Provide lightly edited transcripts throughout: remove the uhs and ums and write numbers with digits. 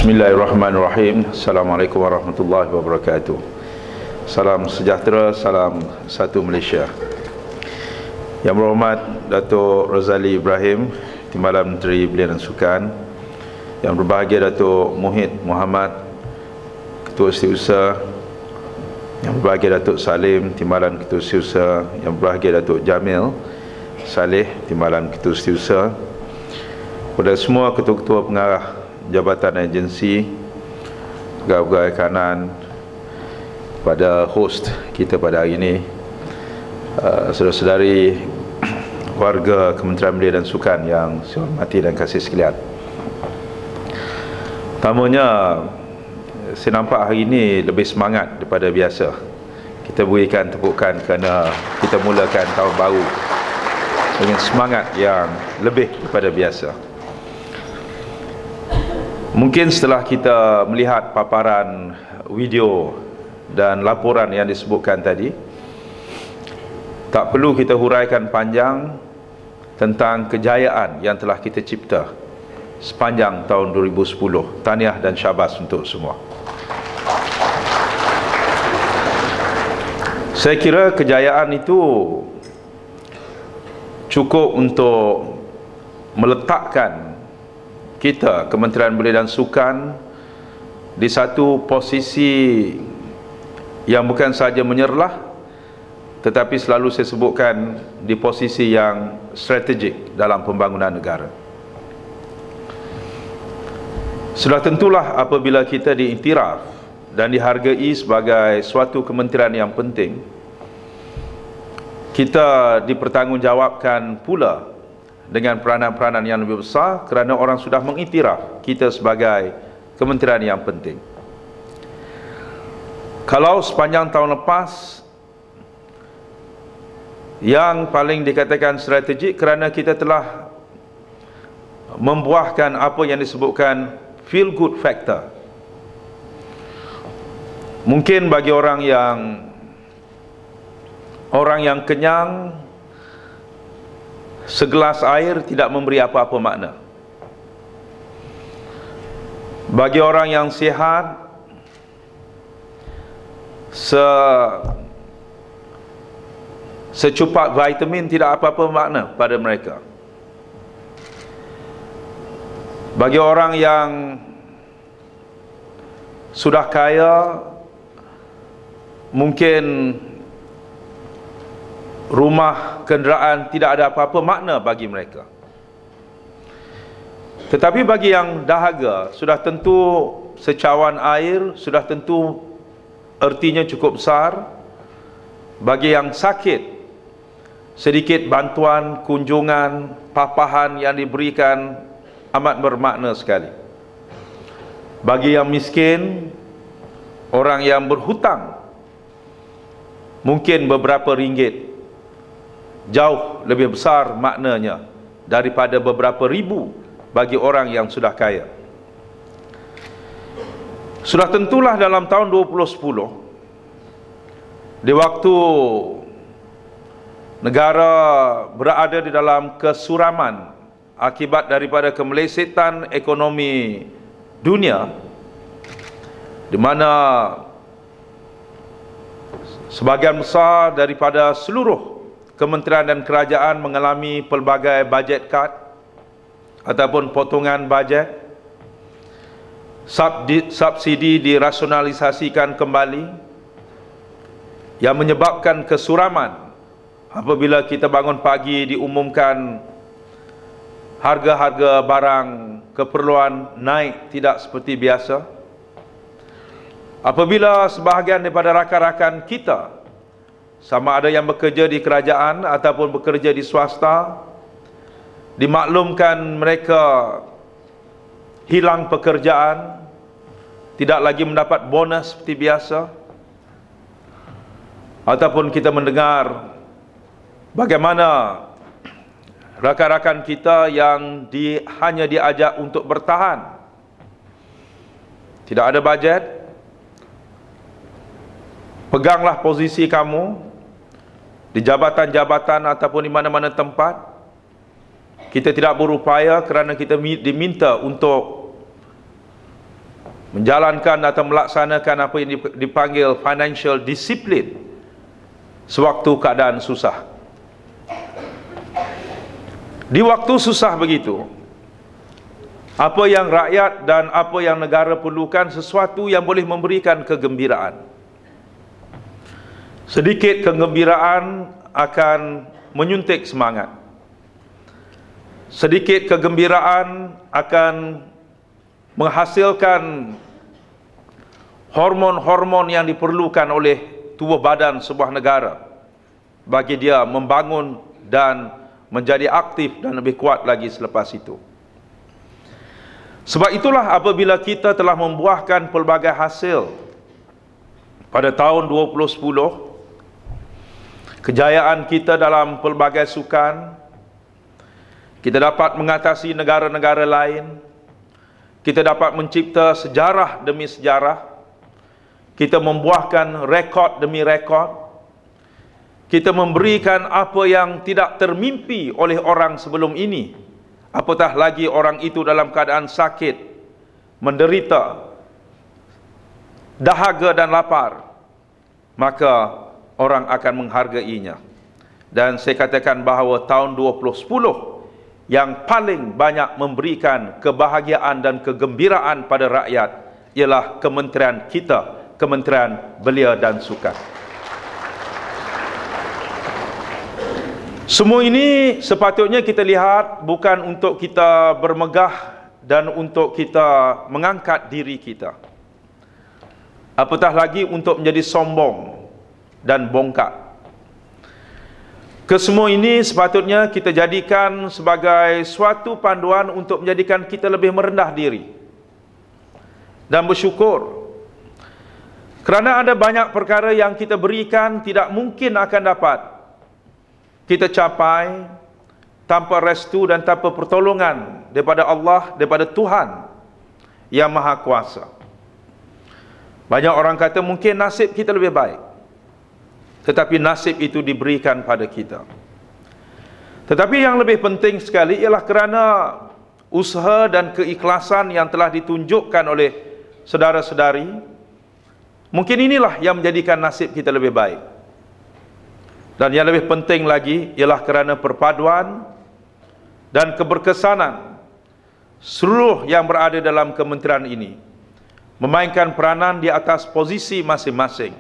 Bismillahirrahmanirrahim. Assalamualaikum warahmatullahi wabarakatuh. Salam sejahtera, salam satu Malaysia. Yang berhormat Datuk Rozali Ibrahim, Timbalan Menteri Belia dan Sukan. Yang berbahagia Datuk Muhid Muhammad, Ketua Setiausaha. Yang berbahagia Datuk Salim, Timbalan Ketua Setiausaha. Yang berbahagia Datuk Jamil Saleh, Timbalan Ketua Setiausaha. Kepada semua ketua-ketua pengarah jabatan agensi, pegawai kanan, pada host kita pada hari ini, saudara-saudari warga Kementerian Belia dan Sukan yang saya hormati dan kasih sekalian. Pertamanya, saya nampak hari ini lebih semangat daripada biasa. Kita berikan tepukan kerana kita mulakan tahun baru dengan semangat yang lebih daripada biasa. Mungkin setelah kita melihat paparan video dan laporan yang disebutkan tadi, tak perlu kita huraikan panjang tentang kejayaan yang telah kita cipta sepanjang tahun 2010. Tahniah dan syabas untuk semua. Saya kira kejayaan itu cukup untuk meletakkan kita, Kementerian Belia dan Sukan, di satu posisi yang bukan sahaja menyerlah, tetapi selalu saya sebutkan di posisi yang strategik dalam pembangunan negara. Sudah tentulah apabila kita diiktiraf dan dihargai sebagai suatu kementerian yang penting, kita dipertanggungjawabkan pula dengan peranan-peranan yang lebih besar kerana orang sudah mengiktiraf kita sebagai kementerian yang penting. Kalau sepanjang tahun lepas yang paling dikatakan strategik kerana kita telah membuahkan apa yang disebutkan feel good factor. Mungkin bagi orang yang kenyang, segelas air tidak memberi apa-apa makna. Bagi orang yang sihat, secupak vitamin tidak apa-apa makna pada mereka. Bagi orang yang sudah kaya, mungkin rumah, kenderaan tidak ada apa-apa makna bagi mereka. Tetapi bagi yang dahaga, sudah tentu secawan air, sudah tentu ertinya cukup besar. Bagi yang sakit, sedikit bantuan, kunjungan, papahan yang diberikan amat bermakna sekali. Bagi yang miskin, orang yang berhutang, mungkin beberapa ringgit jauh lebih besar maknanya daripada beberapa ribu bagi orang yang sudah kaya. Sudah tentulah dalam tahun 2010, di waktu negara berada di dalam kesuraman akibat daripada kemelesetan ekonomi dunia, di mana sebahagian besar daripada seluruh kementerian dan kerajaan mengalami pelbagai bajet cut ataupun potongan bajet, subsidi dirasionalisasikan kembali, yang menyebabkan kesuraman apabila kita bangun pagi diumumkan harga-harga barang keperluan naik tidak seperti biasa. Apabila sebahagian daripada rakan-rakan kita, sama ada yang bekerja di kerajaan ataupun bekerja di swasta, dimaklumkan mereka hilang pekerjaan, tidak lagi mendapat bonus seperti biasa, ataupun kita mendengar bagaimana rakan-rakan kita yang hanya diajak untuk bertahan, tidak ada bajet. Peganglah posisi kamu di jabatan-jabatan ataupun di mana-mana tempat. Kita tidak berupaya kerana kita diminta untuk menjalankan atau melaksanakan apa yang dipanggil financial discipline sewaktu keadaan susah. Di waktu susah begitu, apa yang rakyat dan apa yang negara perlukan sesuatu yang boleh memberikan kegembiraan. Sedikit kegembiraan akan menyuntik semangat. Sedikit kegembiraan akan menghasilkan hormon-hormon yang diperlukan oleh tubuh badan sebuah negara bagi dia membangun dan menjadi aktif dan lebih kuat lagi selepas itu. Sebab itulah apabila kita telah membuahkan pelbagai hasil pada tahun 2010, kejayaan kita dalam pelbagai sukan, kita dapat mengatasi negara-negara lain, kita dapat mencipta sejarah demi sejarah, kita membuahkan rekod demi rekod, kita memberikan apa yang tidak termimpi oleh orang sebelum ini, apatah lagi orang itu dalam keadaan sakit, menderita, dahaga dan lapar, maka orang akan menghargainya. Dan saya katakan bahawa tahun 2010 yang paling banyak memberikan kebahagiaan dan kegembiraan pada rakyat ialah kementerian kita, Kementerian Belia dan Sukan. Semua ini sepatutnya kita lihat bukan untuk kita bermegah dan untuk kita mengangkat diri kita, apatah lagi untuk menjadi sombong dan bongkak. Kesemua ini sepatutnya kita jadikan sebagai suatu panduan untuk menjadikan kita lebih merendah diri dan bersyukur, kerana ada banyak perkara yang kita berikan tidak mungkin akan dapat kita capai tanpa restu dan tanpa pertolongan daripada Allah, daripada Tuhan yang Maha Kuasa. Banyak orang kata mungkin nasib kita lebih baik, tetapi nasib itu diberikan pada kita. Tetapi yang lebih penting sekali ialah kerana usaha dan keikhlasan yang telah ditunjukkan oleh saudara-saudari, mungkin inilah yang menjadikan nasib kita lebih baik. Dan yang lebih penting lagi ialah kerana perpaduan dan keberkesanan seluruh yang berada dalam kementerian ini memainkan peranan di atas posisi masing-masing.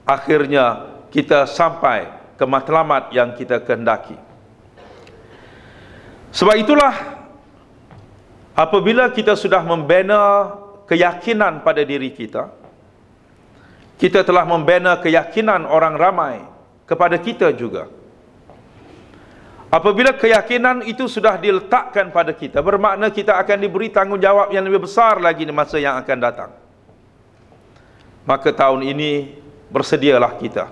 Akhirnya kita sampai ke matlamat yang kita kehendaki. Sebab itulah apabila kita sudah membina keyakinan pada diri kita, kita telah membina keyakinan orang ramai kepada kita juga. Apabila keyakinan itu sudah diletakkan pada kita, bermakna kita akan diberi tanggungjawab yang lebih besar lagi di masa yang akan datang. Maka tahun ini bersedialah kita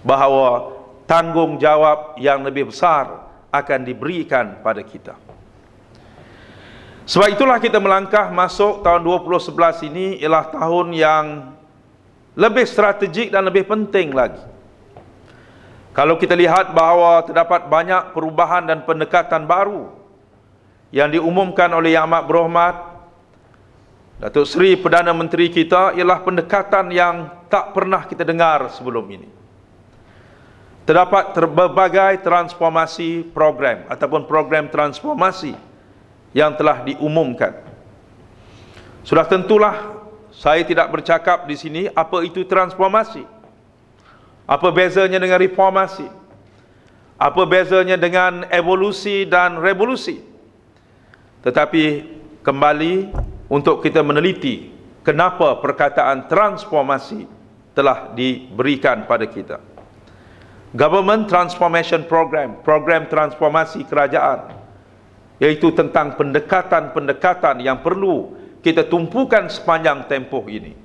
bahawa tanggungjawab yang lebih besar akan diberikan pada kita. Sebab itulah kita melangkah masuk tahun 2011 ini ialah tahun yang lebih strategik dan lebih penting lagi. Kalau kita lihat bahawa terdapat banyak perubahan dan pendekatan baru yang diumumkan oleh Yang Amat Berhormat Datuk Seri Perdana Menteri kita, ialah pendekatan yang tak pernah kita dengar sebelum ini. Terdapat berbagai transformasi program ataupun program transformasi yang telah diumumkan. Sudah tentulah saya tidak bercakap di sini apa itu transformasi. Apa bezanya dengan reformasi? Apa bezanya dengan evolusi dan revolusi? Tetapi kembali untuk kita meneliti kenapa perkataan transformasi telah diberikan pada kita. Government Transformation Program, program transformasi kerajaan, iaitu tentang pendekatan-pendekatan yang perlu kita tumpukan sepanjang tempoh ini.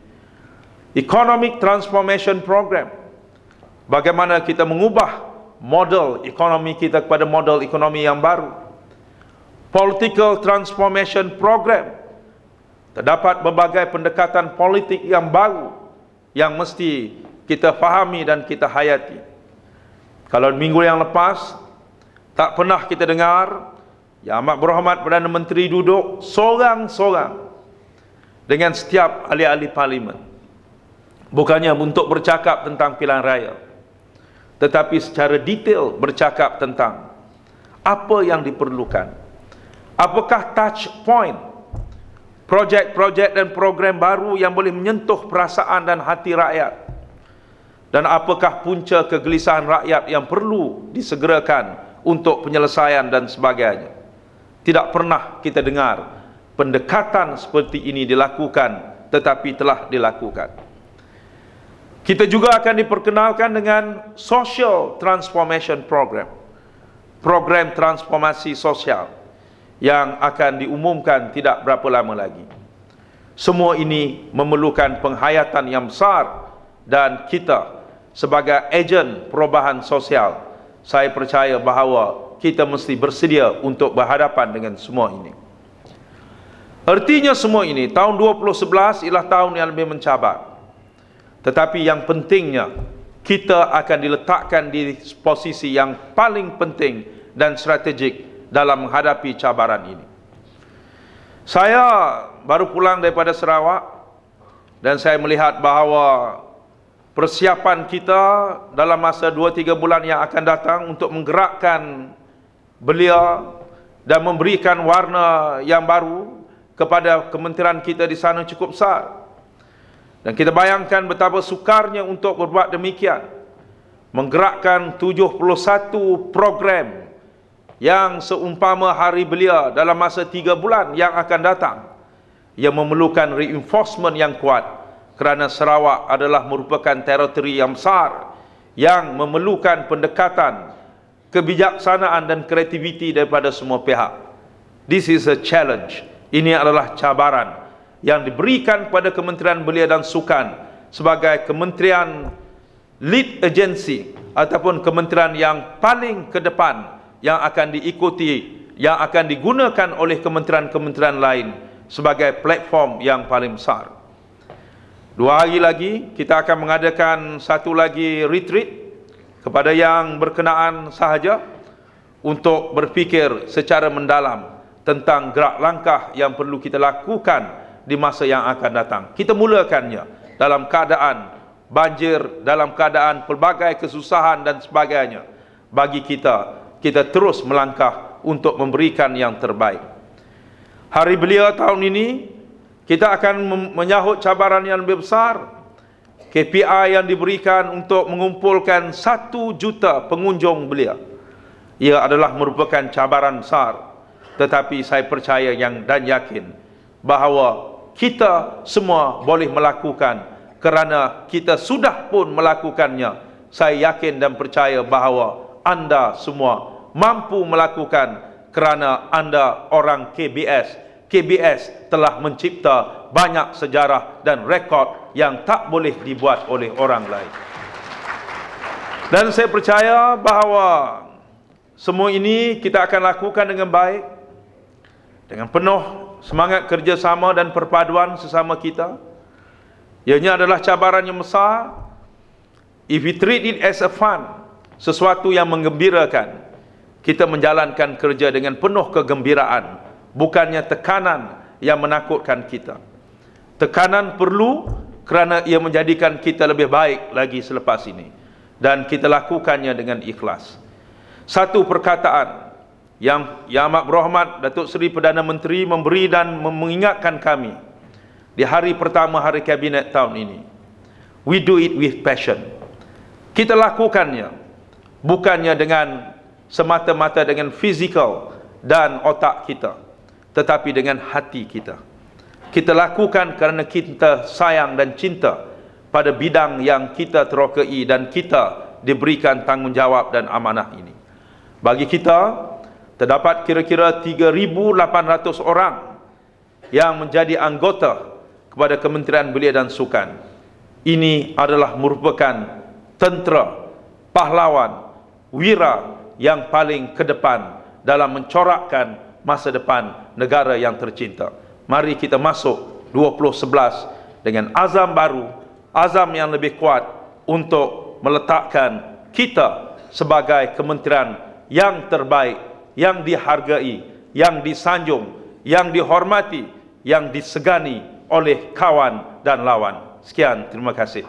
Economic Transformation Program, bagaimana kita mengubah model ekonomi kita kepada model ekonomi yang baru. Political Transformation Program, terdapat berbagai pendekatan politik yang baru yang mesti kita fahami dan kita hayati. Kalau minggu yang lepas tak pernah kita dengar Yang Amat Berhormat Perdana Menteri duduk sorang-sorang dengan setiap ahli-ahli parlimen, bukannya untuk bercakap tentang pilihan raya, tetapi secara detail bercakap tentang apa yang diperlukan, apakah touch point, projek-projek dan program baru yang boleh menyentuh perasaan dan hati rakyat, dan apakah punca kegelisahan rakyat yang perlu disegerakan untuk penyelesaian dan sebagainya. Tidak pernah kita dengar pendekatan seperti ini dilakukan, tetapi telah dilakukan. Kita juga akan diperkenalkan dengan Social Transformation Program, program transformasi sosial yang akan diumumkan tidak berapa lama lagi. Semua ini memerlukan penghayatan yang besar, dan kita sebagai ejen perubahan sosial, saya percaya bahawa kita mesti bersedia untuk berhadapan dengan semua ini. Artinya semua ini, tahun 2011 ialah tahun yang lebih mencabar. Tetapi yang pentingnya, kita akan diletakkan di posisi yang paling penting dan strategik dalam menghadapi cabaran ini. Saya baru pulang daripada Sarawak, dan saya melihat bahawa persiapan kita dalam masa 2-3 bulan yang akan datang untuk menggerakkan belia dan memberikan warna yang baru kepada kementerian kita di sana cukup besar. Dan kita bayangkan betapa sukarnya untuk berbuat demikian, menggerakkan 71 program yang seumpama hari belia dalam masa 3 bulan yang akan datang, yang memerlukan reinforcement yang kuat, kerana Sarawak adalah merupakan teritori yang besar yang memerlukan pendekatan, kebijaksanaan dan kreativiti daripada semua pihak. This is a challenge. Ini adalah cabaran yang diberikan pada Kementerian Belia dan Sukan sebagai kementerian lead agency ataupun kementerian yang paling ke depan yang akan diikuti, yang akan digunakan oleh kementerian-kementerian lain sebagai platform yang paling besar. 2 hari lagi kita akan mengadakan satu lagi retreat kepada yang berkenaan sahaja untuk berfikir secara mendalam tentang gerak langkah yang perlu kita lakukan di masa yang akan datang. Kita mulakannya dalam keadaan banjir, dalam keadaan pelbagai kesusahan dan sebagainya. Bagi kita terus melangkah untuk memberikan yang terbaik. Hari belia tahun ini, kita akan menyahut cabaran yang lebih besar. KPI yang diberikan untuk mengumpulkan 1 juta pengunjung belia, ia adalah merupakan cabaran besar. Tetapi saya percaya dan yakin bahawa kita semua boleh melakukan, kerana kita sudah pun melakukannya. Saya yakin dan percaya bahawa anda semua mampu melakukan, kerana anda orang KBS. KBS telah mencipta banyak sejarah dan rekod yang tak boleh dibuat oleh orang lain. Dan saya percaya bahawa semua ini kita akan lakukan dengan baik, dengan penuh semangat kerjasama dan perpaduan sesama kita. Ianya adalah cabaran yang besar. If we treat it as a fun, sesuatu yang menggembirakan, kita menjalankan kerja dengan penuh kegembiraan, bukannya tekanan yang menakutkan kita. Tekanan perlu kerana ia menjadikan kita lebih baik lagi selepas ini, dan kita lakukannya dengan ikhlas. Satu perkataan yang amat berhormat Datuk Seri Perdana Menteri memberi dan mengingatkan kami di hari pertama hari kabinet tahun ini. We do it with passion. Kita lakukannya bukannya dengan semata-mata dengan fizikal dan otak kita, tetapi dengan hati kita. Kita lakukan kerana kita sayang dan cinta pada bidang yang kita terokai dan kita diberikan tanggungjawab dan amanah ini. Bagi kita, terdapat kira-kira 3,800 orang yang menjadi anggota kepada Kementerian Belia dan Sukan. Ini adalah merupakan tentera, pahlawan, wira yang paling ke depan dalam mencorakkan masa depan negara yang tercinta. Mari kita masuk 2011 dengan azam baru, azam yang lebih kuat untuk meletakkan kita sebagai kementerian yang terbaik, yang dihargai, yang disanjung, yang dihormati, yang disegani oleh kawan dan lawan. Sekian, terima kasih.